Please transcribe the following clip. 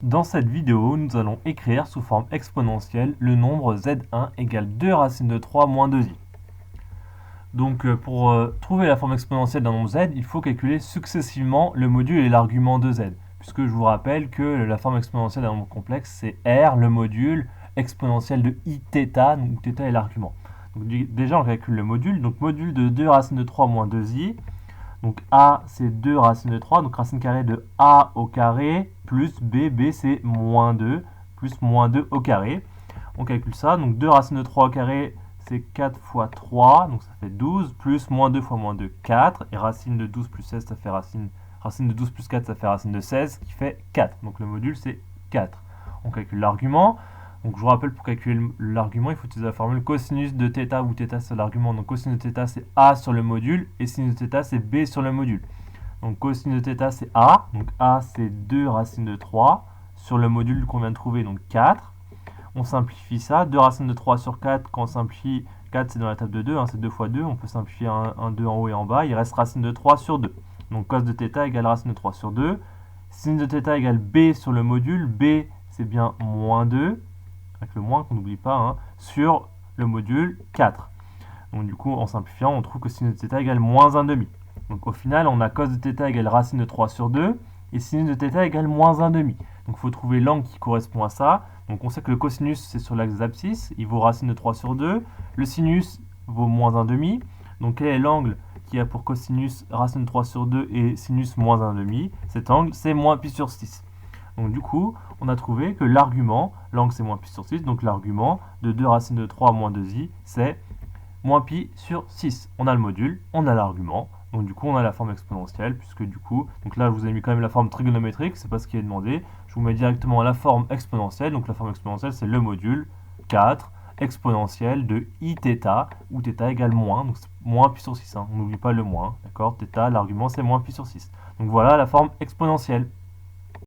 Dans cette vidéo, nous allons écrire sous forme exponentielle le nombre z1 égale 2 racine de 3 moins 2i. Donc pour trouver la forme exponentielle d'un nombre z, il faut calculer successivement le module et l'argument de z. Puisque je vous rappelle que la forme exponentielle d'un nombre complexe, c'est r, le module, exponentielle de iθ, donc θ est l'argument. Donc déjà on calcule le module, donc module de 2 racine de 3 moins 2i. Donc a c'est 2 racine de 3, donc racine carrée de a au carré plus b c'est moins 2, plus moins 2 au carré. On calcule ça, donc 2 racine de 3 au carré c'est 4 fois 3, donc ça fait 12, plus moins 2 fois moins 2, 4, et racine de 12 plus 16 ça fait racine de 12 plus 4 ça fait racine de 16, qui fait 4, donc le module c'est 4. On calcule l'argument. Donc je vous rappelle, pour calculer l'argument, il faut utiliser la formule cosinus de θ, où θ c'est l'argument. Donc cosinus de θ c'est a sur le module, et sinus de θ c'est b sur le module. Donc cosinus de θ c'est a, donc a c'est 2 racine de 3, sur le module qu'on vient de trouver, donc 4. On simplifie ça, 2 racines de 3 sur 4, quand on simplifie, 4 c'est dans la table de 2, hein, c'est 2 fois 2, on peut simplifier un 2 en haut et en bas, il reste racine de 3 sur 2. Donc cos de θ égale racine de 3 sur 2, sinus de θ égale b sur le module, b c'est bien moins 2, avec le moins qu'on n'oublie pas, hein, sur le module 4. Donc du coup, en simplifiant, on trouve que sinus de θ égale moins 1,5. Donc au final, on a cos de θ égale racine de 3 sur 2, et sinus de θ égale moins 1,5. Donc il faut trouver l'angle qui correspond à ça. Donc on sait que le cosinus, c'est sur l'axe des abscisses, il vaut racine de 3 sur 2. Le sinus vaut moins 1,5. Donc quel est l'angle qui a pour cosinus racine de 3 sur 2 et sinus moins 1,5? Cet angle, c'est moins pi sur 6. Donc du coup, on a trouvé que l'argument, l'angle c'est moins pi sur 6, donc l'argument de 2 racine de 3 moins 2i, c'est moins pi sur 6. On a le module, on a l'argument, donc du coup on a la forme exponentielle, puisque du coup, donc là je vous ai mis quand même la forme trigonométrique, c'est pas ce qui est demandé, je vous mets directement la forme exponentielle, donc la forme exponentielle c'est le module 4 exponentielle de iθ, où θ égale moins, donc moins pi sur 6, hein. On n'oublie pas le moins, d'accord, θ, l'argument c'est moins pi sur 6. Donc voilà la forme exponentielle.